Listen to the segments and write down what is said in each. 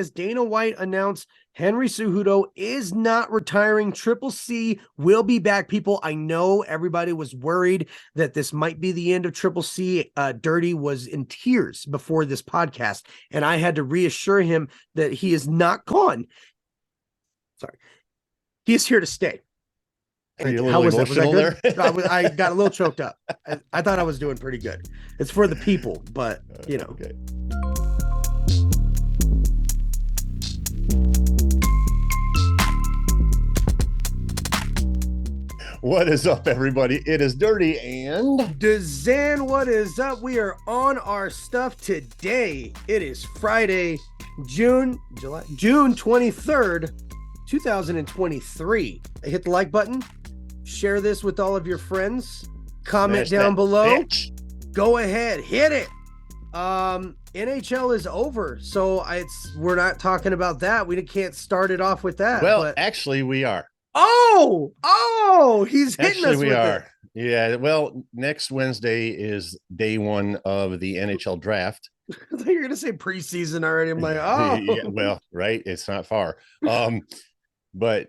As Dana White announced, Henry Cejudo is not retiring. Triple C will be back. People, I know everybody was worried that this might be the end of Triple C. Dirty was in tears before this podcast, and I had to reassure him that he is not gone. Sorry. He is here to stay. Are you a little emotional there? I got a little choked up. I thought I was doing pretty good. It's for the people, but, you know. Okay. What is up, everybody? It is Dirty and DZAN. What is up? We are on our stuff today. It is Friday, June 23rd, 2023. Hit the like button. Share this with all of your friends. Comment down below. Bitch. Go ahead, hit it. NHL is over, so we're not talking about that. We can't start it off with that. Well, actually, we are. He's hitting us with it. Yeah, well, next Wednesday is day one of the NHL Draft. I thought you were gonna say preseason already. I'm like, Yeah, well, right, it's not far. But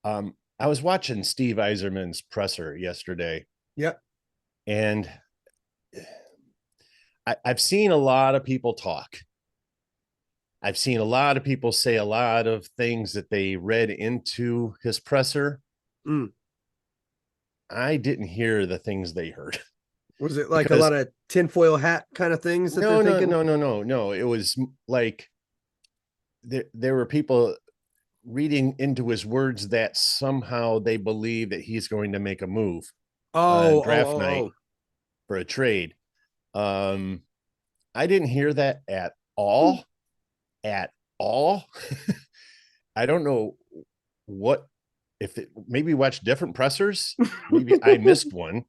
I was watching Steve Yzerman's presser yesterday. Yep. And I've seen a lot of people talk. I've seen a lot of people say a lot of things that they read into his presser. I didn't hear the things they heard. Was it like a lot of tinfoil hat kind of things that they're thinking? No. It was like there were people reading into his words that somehow they believe that he's going to make a move on draft night for a trade. I didn't hear that at all. At all. I don't know maybe watch different pressers. Maybe I missed one.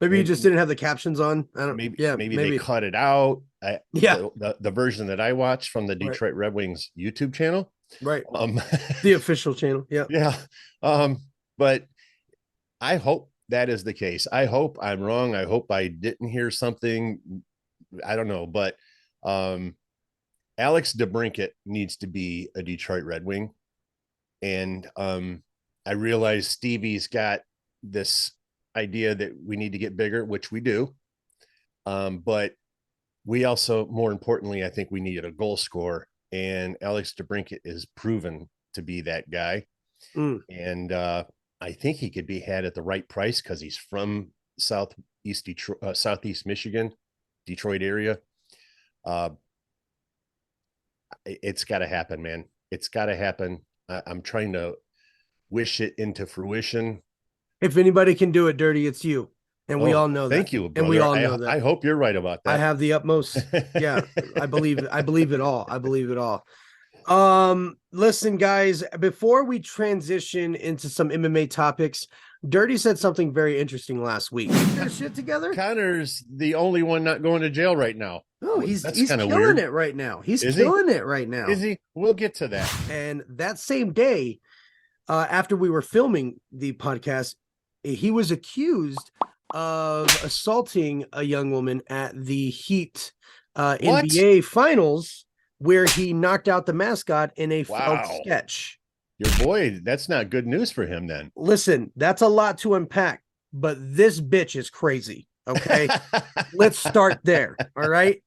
Maybe you just didn't have the captions on. I don't. Maybe they cut it out. The version that I watched from the Detroit Red Wings YouTube channel. Right. The official channel. Yeah. Yeah. But I hope that is the case. I hope I'm wrong. I hope I didn't hear something. I don't know, but Alex DeBrincat needs to be a Detroit Red Wing. And I realize Stevie's got this idea that we need to get bigger, which we do. But we also, more importantly, I think we needed a goal scorer. And Alex DeBrincat is proven to be that guy. And I think he could be had at the right price because he's from Southeast Michigan, Detroit area. It's got to happen, man. It's got to happen. I'm trying to wish it into fruition. If anybody can do it, Dirty, it's you. And we all know that. Thank you, brother. And we all know that. I hope you're right about that. I have the utmost. Yeah, I believe it all. I believe it all. Listen, guys, before we transition into some MMA topics, Dirty said something very interesting last week. You got shit together? Connor's the only one not going to jail right now. No, he's killing it right now. He's killing it right now. Is he? We'll get to that. And that same day, after we were filming the podcast, he was accused of assaulting a young woman at the Heat NBA Finals, where he knocked out the mascot in a failed sketch. Your boy, that's not good news for him then. Listen, that's a lot to unpack, but this bitch is crazy. Okay. Let's start there. All right.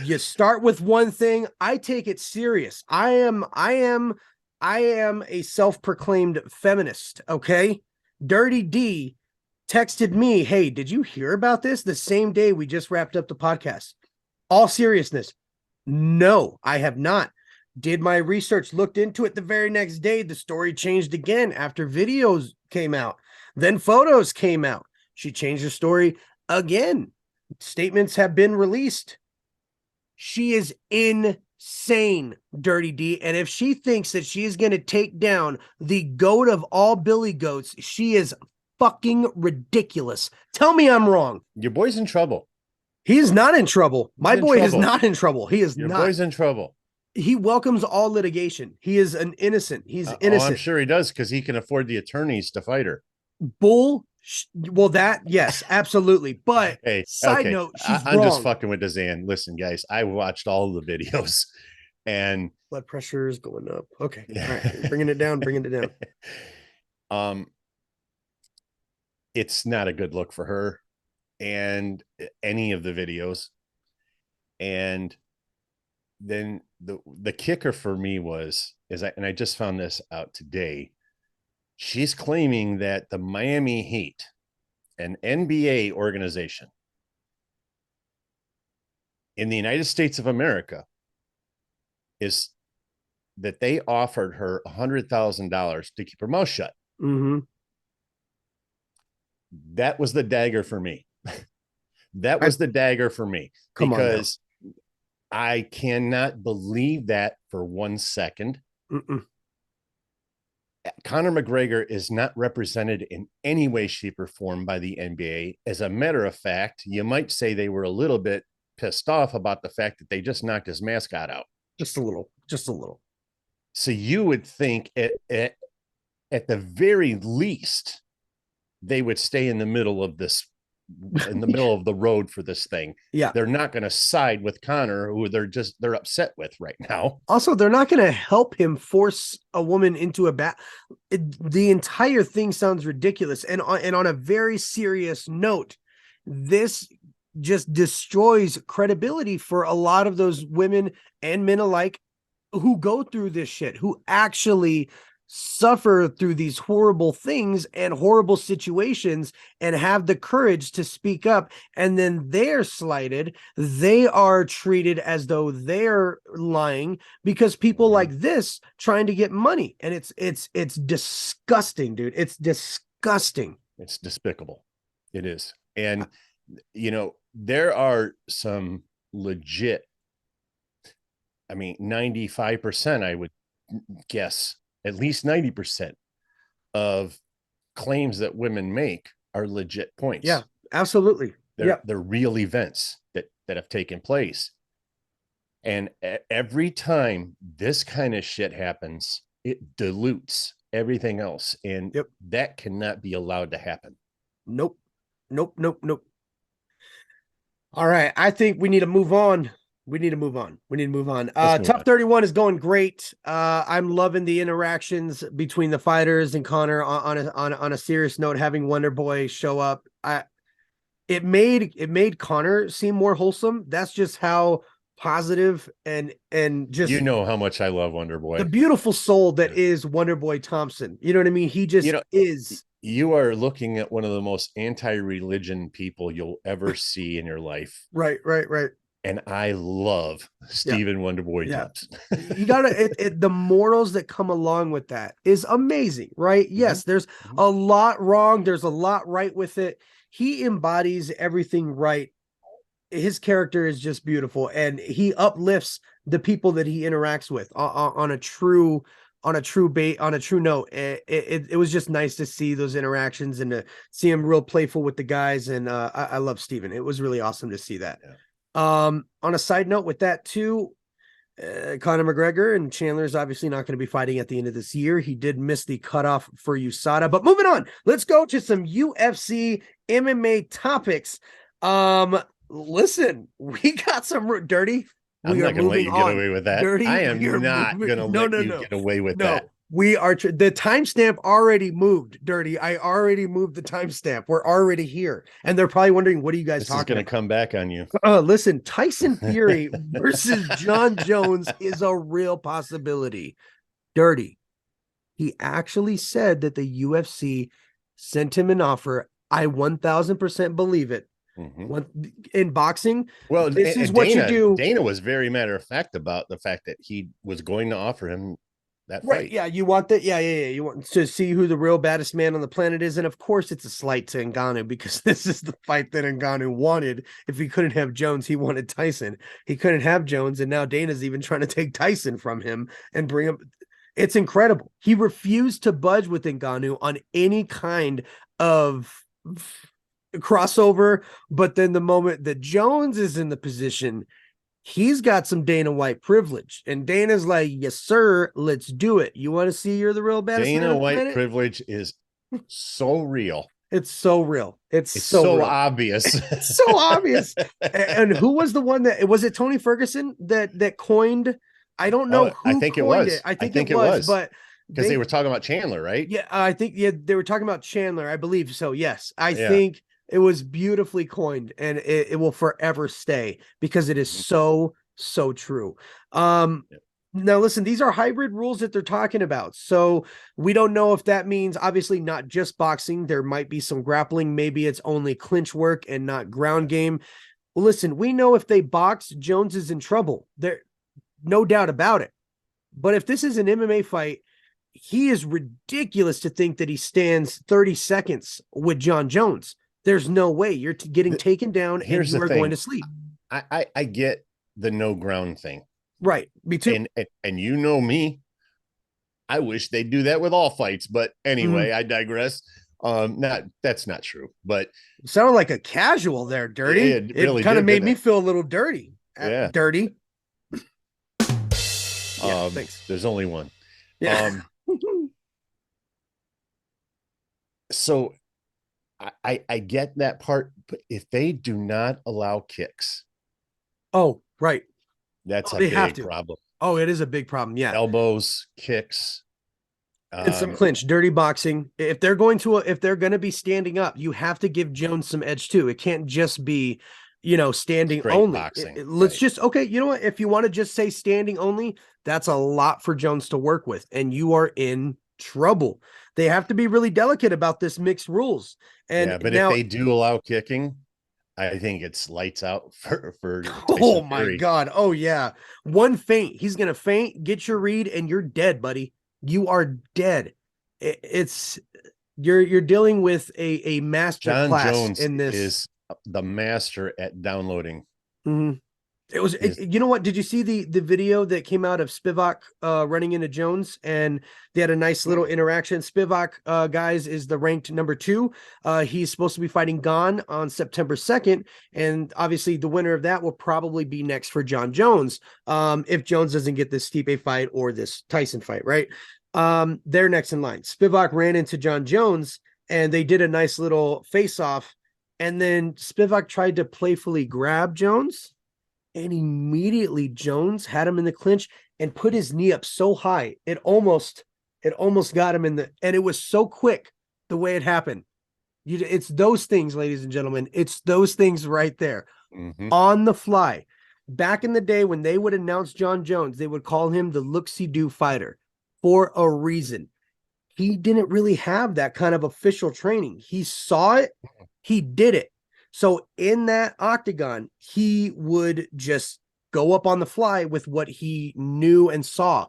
You start with one thing. I take it serious. I am a self-proclaimed feminist. Okay. Dirty D texted me, hey, did you hear about this? The same day we just wrapped up the podcast. All seriousness. No, I have not. Did my research, looked into it the very next day. The story changed again after videos came out. Then photos came out. She changed the story again. Statements have been released. She is insane, Dirty D. And if she thinks that she is going to take down the goat of all billy goats, she is fucking ridiculous. Tell me I'm wrong. Your boy's in trouble. He is not in trouble. My boy is not in trouble. He is not. Your boy's in trouble. He welcomes all litigation. He is an innocent. He's innocent. I'm sure he does because he can afford the attorneys to fight her. Well, that, yes, absolutely. But side note, she's I'm wrong. just fucking with DZAN. Listen, guys, I watched all the videos And blood pressure is going up. Okay. All right. Bringing it down, bringing it down. It's not a good look for her and any of the videos. And then the kicker for me and I just found this out today. She's claiming that the Miami Heat, an NBA organization in the United States of America, is that they offered her $100,000 to keep her mouth shut. Mm-hmm. That was the dagger for me. That was the dagger for me, because I cannot believe that for 1 second. Mm-mm. Conor McGregor is not represented in any way, shape, or form by the NBA. As a matter of fact, you might say they were a little bit pissed off about the fact that they just knocked his mascot out. Just a little. So you would think at the very least, they would stay in the middle of this, in the middle of the road for this thing. Yeah. They're not going to side with Conor, who they're upset with right now. Also, they're not going to help him force a woman into a the entire thing sounds ridiculous. And on a very serious note, this just destroys credibility for a lot of those women and men alike who go through this shit, who actually suffer through these horrible things and horrible situations and have the courage to speak up, and then they're slighted. They are treated as though they're lying because people like this trying to get money. And it's disgusting, dude. It's disgusting. It's despicable. It is. And there are some legit, 95%, I would guess, at least 90% of claims that women make are legit points. Yeah, absolutely. They're real events that have taken place. And every time this kind of shit happens, it dilutes everything else. And that cannot be allowed to happen. Nope. All right. I think we need to move on. TUF 31 is going great. I'm loving the interactions between the fighters and Conor. On a serious note, having Wonder Boy show up, it made Conor seem more wholesome. That's just how positive and just, how much I love Wonder Boy, the beautiful soul that is Wonder Boy Thompson. You know what I mean? He just is. You are looking at one of the most anti-religion people you'll ever see in your life. Right. And I love Stephen Wonderboy Thompson. You gotta, the morals that come along with that is amazing, right? Yes, there's a lot wrong. There's a lot right with it. He embodies everything right. His character is just beautiful, and he uplifts the people that he interacts with on a true note. It was just nice to see those interactions and to see him real playful with the guys. And I love Stephen. It was really awesome to see that. On a side note with that too, Conor McGregor and Chandler is obviously not going to be fighting at the end of this year. He did miss the cutoff for USADA, but moving on, let's go to some UFC MMA topics. Listen, we got some dirty. I'm not going to let you get away with that. Dirty, I am not going to let you get away with that. We are the timestamp already moved, Dirty. I already moved the timestamp. We're already here. And they're probably wondering, what are you guys talking about? This is going to come back on you. Listen, Tyson Fury versus John Jones is a real possibility. Dirty. He actually said that the UFC sent him an offer. I 1000% believe it. In boxing, well, this is what you do. Dana was very matter of fact about the fact that he was going to offer him that fight. Right? Yeah, you want that. Yeah. You want to see who the real baddest man on the planet is, and of course, it's a slight to Ngannou because this is the fight that Ngannou wanted. If he couldn't have Jones, he wanted Tyson. He couldn't have Jones, and now Dana's even trying to take Tyson from him and bring him. It's incredible. He refused to budge with Ngannou on any kind of crossover, but then the moment that Jones is in the position, he's got some Dana White privilege, and Dana's like, yes sir, let's do it. You want to see you're the real baddest? Dana White privilege is so real. It's so real. It's so real. Obvious. It's so obvious. And who was the one that was it? Tony Ferguson that coined I don't know Oh, I who think it coined was. it. I think it it was, was but because they were talking about Chandler, right? yeah, I think they were talking about Chandler. I believe so. Yes, I Yeah. think it was beautifully coined, and it will forever stay because it is Mhm. so true. Yeah. Now listen, these are hybrid rules that they're talking about, so we don't know if that means obviously not just boxing. There might be some grappling. Maybe it's only clinch work and not ground game. Well, listen, we know if they box, Jones is in trouble. There, no doubt about it. But if this is an MMA fight, he is ridiculous to think that he stands 30 seconds with John Jones. There's no way. You're getting taken down and Here's you the are thing. going to sleep. I get the no ground thing. Right. Me too. And you know me. I wish they'd do that with all fights, but anyway, I digress. That's not true, but You sounded like a casual there, Dirty. it It really kind of did, made didn't me it? feel a little dirty. Yeah. Dirty. Yeah, thanks. There's only one. Yeah. So I get that part, but if they do not allow kicks, Oh, right. that's a They have big to. problem. Oh, it is a big problem. Yeah. Elbows, kicks, And some clinch, dirty boxing. If they're going to be standing up, you have to give Jones some edge too. It can't just be, standing straight only. boxing. Let's Right. just, okay, you know what? If you want to just say standing only, that's a lot for Jones to work with, and you are in trouble. They have to be really delicate about this mixed rules. And Yeah, but now, if they do allow kicking, I think it's lights out for oh Tyson my Fury. God. Oh yeah. One feint. He's gonna feint, get your read, and you're dead, buddy. You are dead. It's you're dealing with a master John class Jones in this. is the master at downloading. Mhm. You know what? Did you see the video that came out of Spivak running into Jones, and they had a nice little interaction? Spivak, guys, is the ranked number 2. He's supposed to be fighting Gon on September 2nd, and obviously the winner of that will probably be next for John Jones. If Jones doesn't get this Stipe fight or this Tyson fight, right? They're next in line. Spivak ran into John Jones, and they did a nice little face-off, and then Spivak tried to playfully grab Jones. And immediately Jones had him in the clinch and put his knee up so high. It almost got him and it was so quick the way it happened. It's those things, ladies and gentlemen. It's those things right there on the fly. Back in the day when they would announce John Jones, they would call him the look-see-do fighter for a reason. He didn't really have that kind of official training. He saw it, he did it. So in that octagon, he would just go up on the fly with what he knew and saw.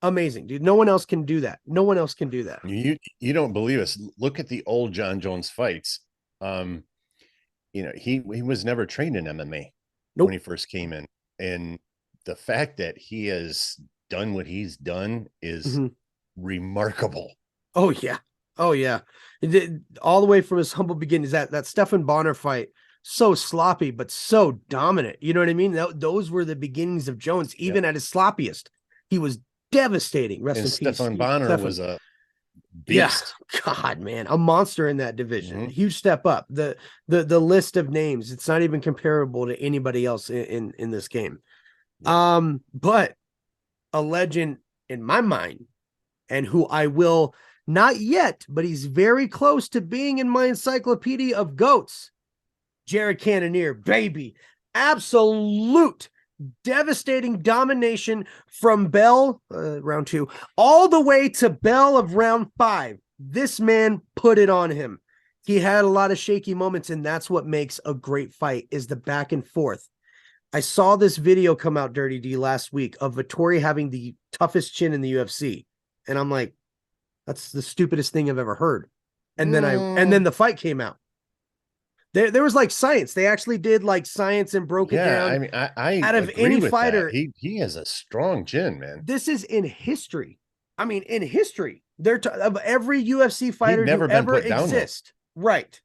Amazing, dude. No one else can do that. No one else can do that. You don't believe us. Look at the old John Jones fights. He was never trained in MMA when he first came in. And the fact that he has done what he's done is remarkable. Oh yeah. Oh yeah. All the way from his humble beginnings, that Stephan Bonner fight, so sloppy, but so dominant. You know what I mean? Those were the beginnings of Jones, even at his sloppiest. He was devastating. Rest in peace. Stephan Bonner was a beast. Yeah. God, man, a monster in that division. Huge step up. The list of names, it's not even comparable to anybody else in this game. But a legend in my mind, and who I will not yet, but he's very close to being in my encyclopedia of goats. Jared Cannonier, baby. Absolute devastating domination from Bell, round 2, all the way to Bell of round 5. This man put it on him. He had a lot of shaky moments, and that's what makes a great fight, is the back and forth. I saw this video come out, Dirty D, last week of Vettori having the toughest chin in the UFC. And I'm like, that's the stupidest thing I've ever heard. And then the fight came out. There was like science. They actually did like science and broke it down. I mean, I out of any fighter, he has a strong chin, man. This is in history. I mean, in history, of every UFC fighter to ever exist. Right.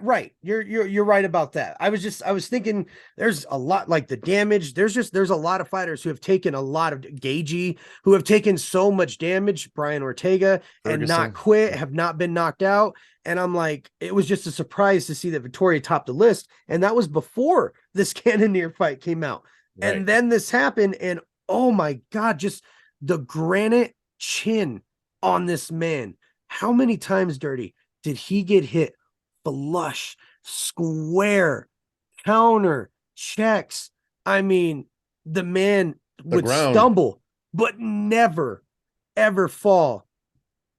Right. You're right about that. I was thinking there's a lot, like the damage. There's a lot of fighters who have taken a lot of Gagey, who have taken so much damage, Brian Ortega, Ferguson, and not quit, have not been knocked out. And I'm like, it was just a surprise to see that Vettori topped the list. And that was before this Cannonier fight came out. Right. And then this happened. And Oh my God, just the granite chin on this man. How many times, Dirty, did he get hit? Flush, square, counter, checks. I mean, the man The would ground. stumble, but never, ever fall.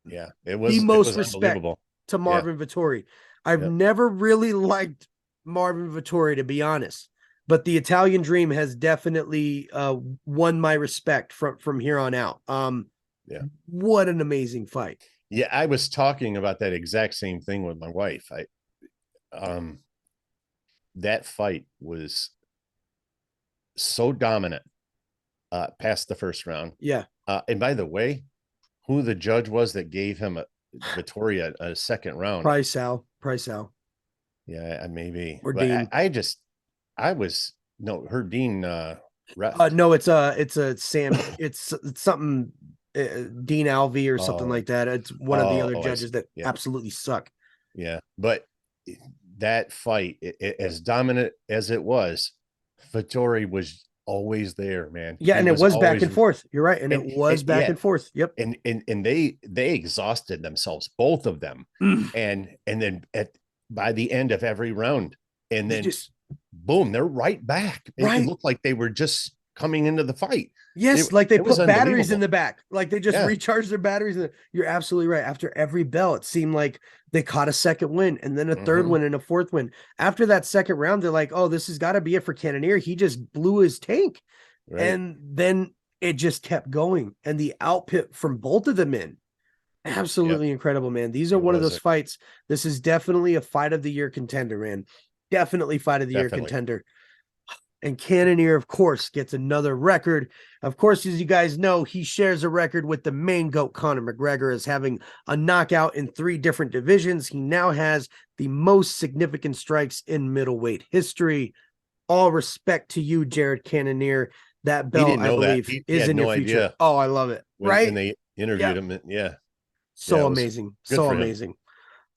Yeah, The it most was respect unbelievable. to Yeah. Marvin Vettori. I've Yep. never really liked Marvin Vettori, to be honest, but the Italian Dream has definitely won my respect from here on out. Yeah. What an amazing fight. Yeah, I was talking about that exact same thing with my wife. That fight was so dominant past the first round. Yeah. And by the way, who the judge was that gave him Vittoria a second round? Price Al. Yeah, maybe. Or But Dean. I was no her Dean ref. No, it's a Sam. It's something Dean Alvey or something Oh, like that. It's one of the other I see. judges that Yeah, absolutely suck. yeah. But that fight, as dominant as it was, Vittori was always there, man. Yeah, He and it was was back always, and forth. You're right, and it and was back yeah, and forth. Yep. and they exhausted themselves, both of them, and then by the end of every round, and They then just boom, they're right back. It right. looked like they were just coming into the fight. Yes, like they It was put batteries in unbelievable. the back. Like they just Yeah. recharged their batteries. You're absolutely right. After every bell, it seemed like they caught a second win and then a third win and a fourth win. After that second round, they're like, oh, this has got to be it for Cannonier. He just blew his tank. Right. And then it just kept going. And the output from both of them absolutely incredible, man. These are one of those fights. This is definitely a fight of the year contender, man. Definitely fight of the year contender. And Cannonier, of course, gets another record. Of course, as you guys know, he shares a record with the main GOAT, Conor McGregor, as having a knockout in 3 different divisions. He now has the most significant strikes in middleweight history. All respect to you, Jared Cannonier. That belt, I believe, is in your future. Idea. Oh, I love it. When they interviewed him. Yeah. So amazing. So amazing.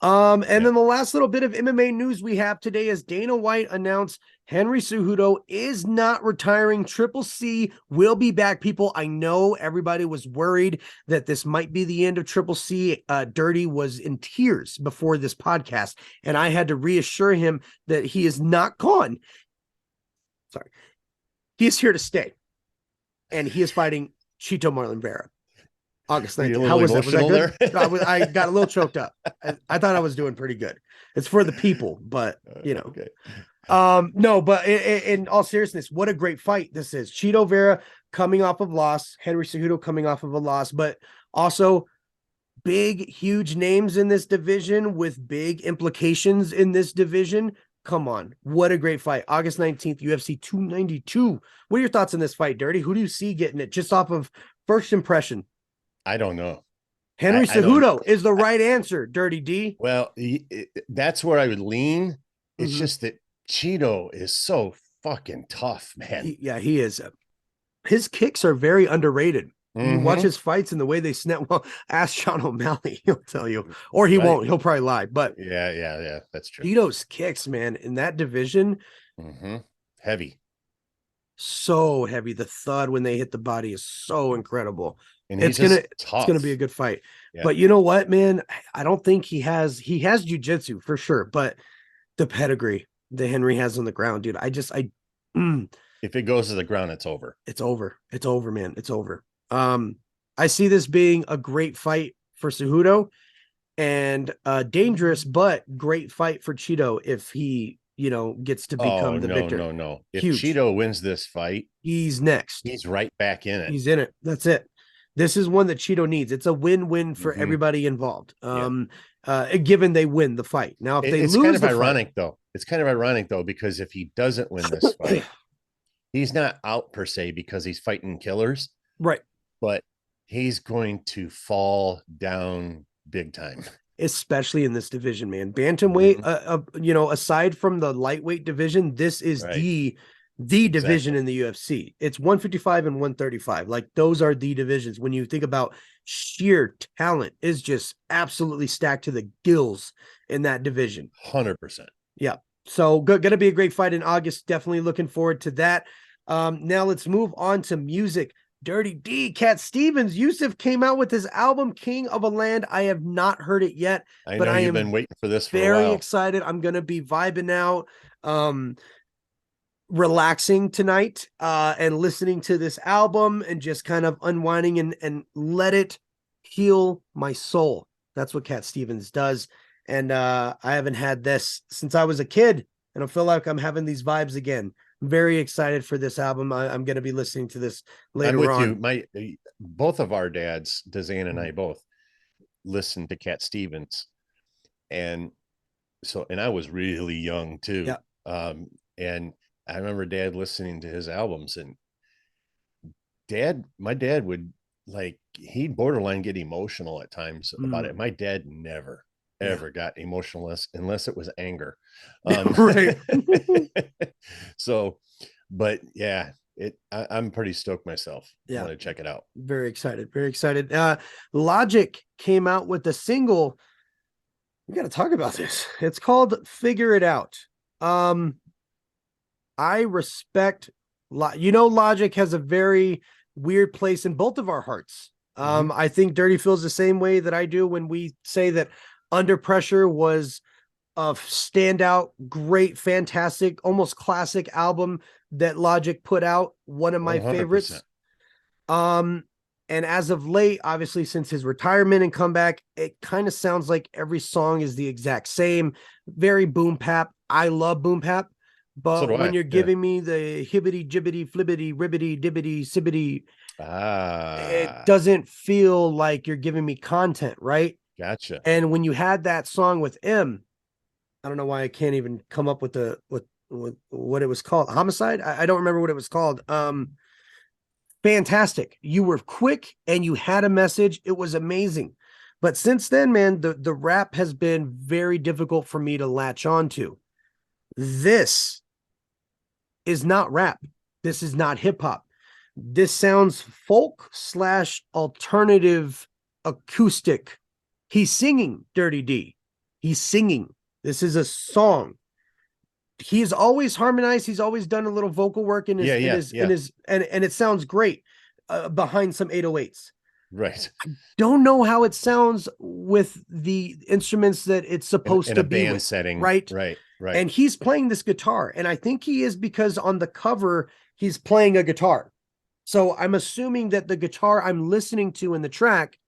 And then the last little bit of MMA news we have today is Dana White announced Henry Cejudo is not retiring. Triple C will be back, people. I know everybody was worried that this might be the end of Triple C. Dirty was in tears before this podcast, and I had to reassure him that he is not gone. Sorry. He is here to stay, and he is fighting Chito Marlon Vera. August 19th. How was that? Was that good? I got a little choked up. I thought I was doing pretty good. It's for the people, but you know. Okay. No, but in all seriousness, what a great fight this is. Chito Vera coming off of loss, Henry Cejudo coming off of a loss, but also big, huge names in this division with big implications in this division. Come on. What a great fight. August 19th, UFC 292. What are your thoughts on this fight, Dirty? Who do you see getting it just off of first impression? I don't know. Henry Cejudo is the right answer, Dirty D. Well, that's where I would lean. It's just that Chito is so fucking tough, man. He is. His kicks are very underrated. You watch his fights and the way they snap. Well, ask Sean O'Malley, he'll tell you, or he won't. He'll probably lie. But yeah, that's true. Chito's kicks, man, in that division, heavy, so heavy. The thud when they hit the body is so incredible. And it's gonna be a good fight. Yeah. But you know what, man? I don't think he has jiu-jitsu for sure, but the pedigree that Henry has on the ground, dude. If it goes to the ground, it's over. It's over. It's over, man. It's over. I see this being a great fight for Cejudo and dangerous, but great fight for Chito if he, gets to become the victor. No. If Chito wins this fight, he's next. He's right back in it. He's in it. That's it. This is one that Chito needs. It's a win-win for everybody involved. Given they win the fight. Now, if they lose, kind of ironic though. It's kind of ironic though, because if he doesn't win this fight, he's not out per se because he's fighting killers, right? But he's going to fall down big time, especially in this division, man. Bantamweight, aside from the lightweight division, this is the division in the UFC. It's 155 and 135. Like those are the divisions. When you think about sheer talent, is just absolutely stacked to the gills in that division. 100%. Yeah. So going to be a great fight in August. Definitely looking forward to that. Now let's move on to music. Dirty D, Cat Stevens, Yusuf came out with his album King of a Land. I have not heard it yet, I but know I you've am been waiting for this for a very while. excited. I'm gonna be vibing out, relaxing tonight, and listening to this album and just kind of unwinding and let it heal my soul. That's what Cat Stevens does. And I haven't had this since I was a kid, and I feel like I'm having these vibes again. I'm very excited for this album. I'm going to be listening to this later I'm with on. you. Both of our dads, DZAN and I, both listened to Cat Stevens, and I was really young too. Yeah. And I remember Dad listening to his albums, and my dad would, like, he'd borderline get emotional at times about it. My dad never ever got emotional unless it was anger. Right. So, but yeah, I'm pretty stoked myself. Yeah. I want to check it out. Very excited. Very excited. Logic came out with a single. We got to talk about this. It's called Figure It Out. I respect, Logic has a very weird place in both of our hearts. I think Dirty feels the same way that I do when we say that Under Pressure was a standout, great, fantastic, almost classic album that Logic put out. One of my 100%. favorites. And as of late, obviously, since his retirement and comeback, it kind of sounds like every song is the exact same. Very boom pap. I love boom pap. But So when you're giving me the hibbity, jibbity, flibbity, ribbity, dibbity, sibbity, it doesn't feel like you're giving me content, right? Gotcha. And when you had that song with M, I don't know why I can't even come up with what it was called. Homicide? I don't remember what it was called. Fantastic. You were quick and you had a message. It was amazing. But since then, man, the rap has been very difficult for me to latch on to. This is not rap. This is not hip hop. This sounds folk / alternative acoustic. He's singing, Dirty D. He's singing. This is a song. He's always harmonized. He's always done a little vocal work in his, and it sounds great behind some 808s. Right. I don't know how it sounds with the instruments that it's supposed to be band with, setting. Right. And he's playing this guitar, and I think he is because on the cover he's playing a guitar. So I'm assuming that the guitar I'm listening to in the track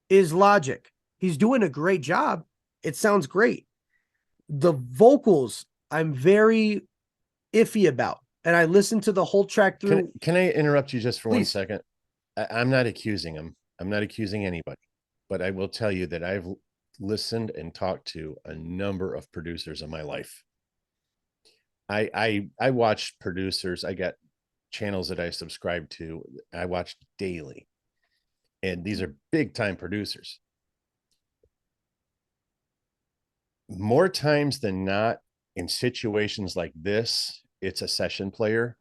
is Logic. He's doing a great job. It sounds great. The vocals I'm very iffy about, and I listened to the whole track through. Can I interrupt you just for Please. 1 second? I'm not accusing him. I'm not accusing anybody, but I will tell you that I've listened and talked to a number of producers in my life. I watch producers. I got channels that I subscribe to. I watch daily, and these are big time producers. More times than not, in situations like this, it's a session player,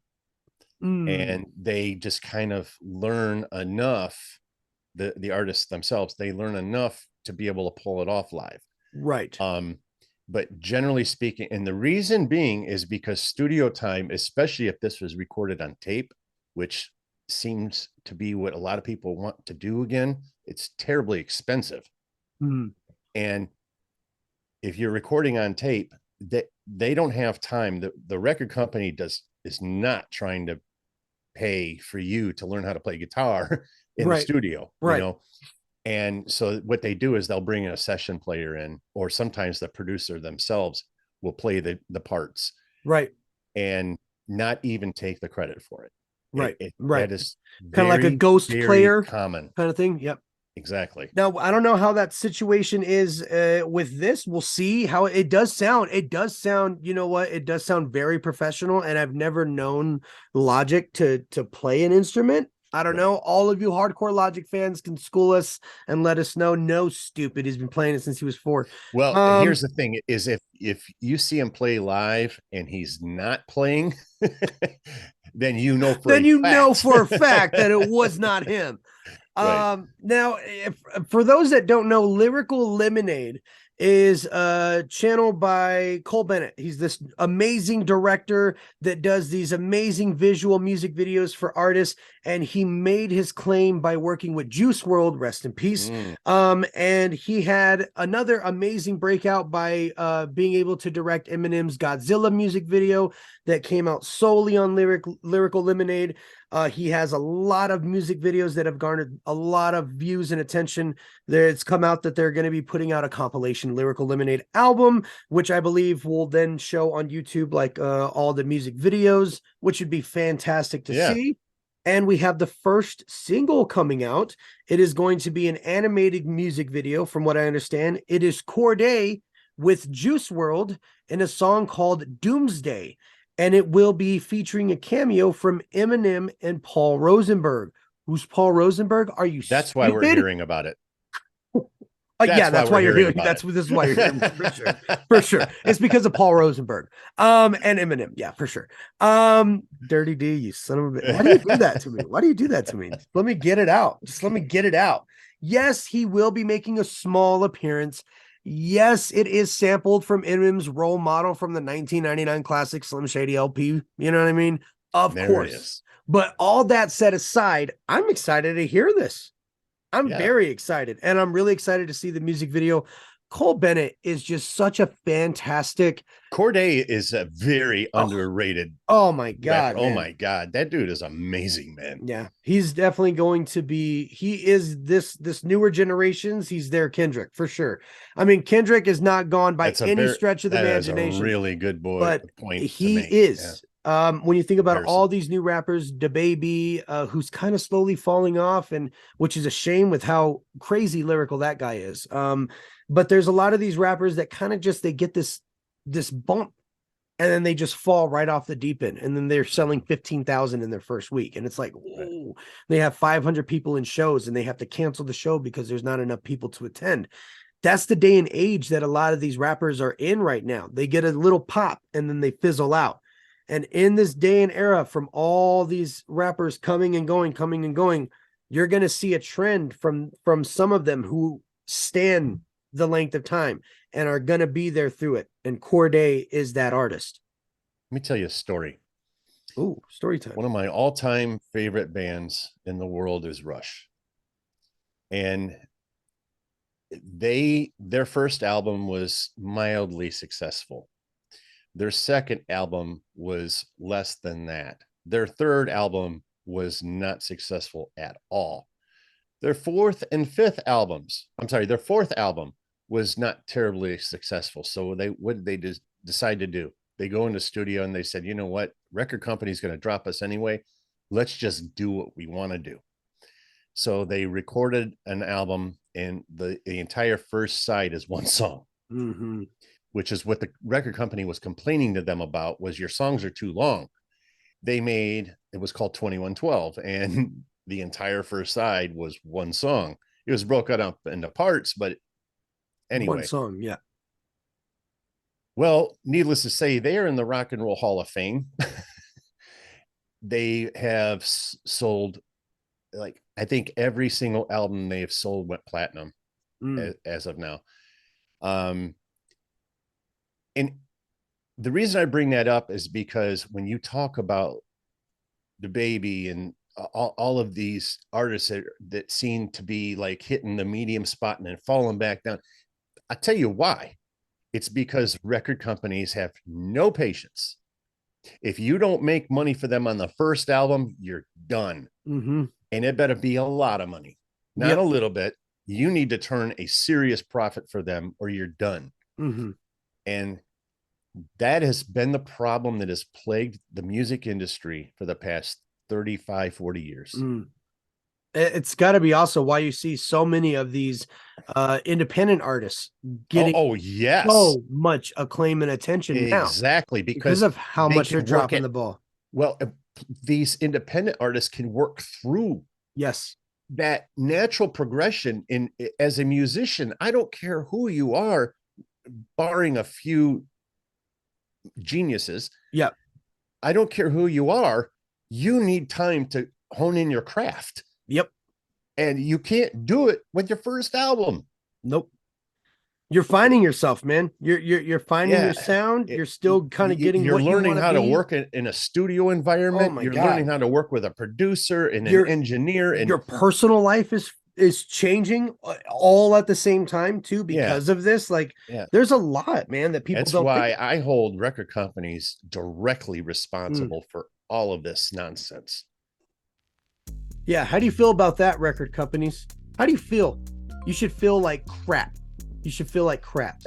and they just kind of learn enough. The artists themselves, they learn enough to be able to pull it off live. Right. But generally speaking, and the reason being is because studio time, especially if this was recorded on tape, which seems to be what a lot of people want to do again, it's terribly expensive. And if you're recording on tape, they don't have time. The record company is not trying to pay for you to learn how to play guitar in the studio, and so what they do is they'll bring in a session player in, or sometimes the producer themselves will play the parts, and not even take the credit for it. That is kind of like a ghost player common kind of thing. Yep. Exactly. Now, I don't know how that situation is with this. We'll see how it does sound. It does sound, you know what? It does sound very professional, and I've never known Logic to play an instrument. I don't know. All of you hardcore Logic fans can school us and let us know. No, stupid. He's been playing it since he was 4. Well, here's the thing: is if you see him play live and he's not playing, then you know for a fact that it was not him. Now, for those that don't know, Lyrical Lemonade is channeled by Cole Bennett. He's this amazing director that does these amazing visual music videos for artists, and he made his claim by working with Juice WRLD, rest in peace. And he had another amazing breakout by being able to direct Eminem's Godzilla music video that came out solely on Lyrical Lemonade. He has a lot of music videos that have garnered a lot of views and attention. It's come out that they're going to be putting out a compilation Lyrical Lemonade album, which I believe will then show on YouTube like all the music videos, which would be fantastic to see. And we have the first single coming out. It is going to be an animated music video, from what I understand. It is Cordae with Juice WRLD in a song called Doomsday. And it will be featuring a cameo from Eminem and Paul Rosenberg. Who's Paul Rosenberg? Are you That's stupid? why we're hearing about it. That's why you're hearing. This is why you're hearing for sure. For sure. It's because of Paul Rosenberg. And Eminem. Yeah, for sure. Dirty D, you son of a bitch. Why do you do that to me? Why do you do that to me? Let me get it out. Just let me get it out. Yes, he will be making a small appearance. Yes, it is sampled from Eminem's Role Model from the 1999 classic Slim Shady LP. You know what I mean? Of course. But all that set aside, I'm excited to hear this. I'm very excited, and I'm really excited to see the music video. Cole Bennett is just such a fantastic. Cordae is a very underrated. Oh my God. Oh my God. That dude is amazing, man. Yeah. He's definitely going to be, he is this newer generations. He's their Kendrick for sure. I mean, Kendrick is not gone by any stretch of the imagination. That's a really good but point. He is. Yeah. When you think about all these new rappers, DaBaby, who's kind of slowly falling off, and which is a shame with how crazy lyrical that guy is. But there's a lot of these rappers that kind of just, they get this bump and then they just fall right off the deep end. And then they're selling 15,000 in their first week. And it's like, whoa, they have 500 people in shows and they have to cancel the show because there's not enough people to attend. That's the day and age that a lot of these rappers are in right now. They get a little pop and then they fizzle out. And in this day and era, from all these rappers coming and going, you're going to see a trend from some of them who stand the length of time and are going to be there through it. And Cordae is that artist. Let me tell you a story. Ooh, story time. One of my all-time favorite bands in the world is Rush. And their first album was mildly successful. Their second album was less than that. Their third album was not successful at all. Their fourth album was not terribly successful. So what did they just decide to do? They go in the studio and they said, you know what? Record company's going to drop us anyway. Let's just do what we want to do. So they recorded an album, and the entire first side is one song, which is what the record company was complaining to them about, was your songs are too long. It was called 2112, and the entire first side was one song. It was broken up into parts, but anyway. One song, yeah. Well, needless to say, they are in the Rock and Roll Hall of Fame. They have sold, like, I think every single album they have sold went platinum as of now. And the reason I bring that up is because when you talk about DaBaby and all of these artists that seem to be like hitting the medium spot and then falling back down, I tell you why. It's because record companies have no patience. If you don't make money for them on the first album, you're done. And it better be a lot of money, not a little bit. You need to turn a serious profit for them or you're done. And that has been the problem that has plagued the music industry for the past 35, 40 years. It's got to be also why you see so many of these independent artists getting so much acclaim and attention now. Exactly, because of how much they're dropping the ball. Well, these independent artists can work through that natural progression as a musician. I don't care who you are, barring a few geniuses. I don't care who you are. You need time to hone in your craft. And you can't do it with your first album. You're finding yourself, man. You're finding your sound. You're still kind of getting. You're learning how to be. work in a studio environment. Oh you're God. learning how to work with a producer and an engineer, and your personal life is changing all at the same time too because of this. Like, there's a lot, man, that people. That's why I hold record companies directly responsible for all of this nonsense. Yeah, how do you feel about that, record companies? How do you feel? You should feel like crap. You should feel like crap.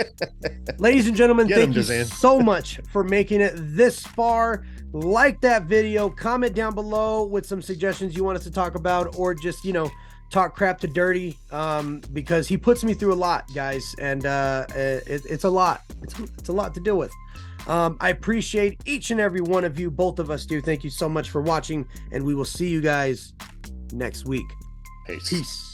Ladies and gentlemen, thank you so much for making it this far. Like that video, comment down below with some suggestions you want us to talk about, or just, you know, talk crap to Dirty, because he puts me through a lot, guys, and it's a lot. It's a lot to deal with. I appreciate each and every one of you. Both of us do. Thank you so much for watching, and we will see you guys next week. Peace. Peace.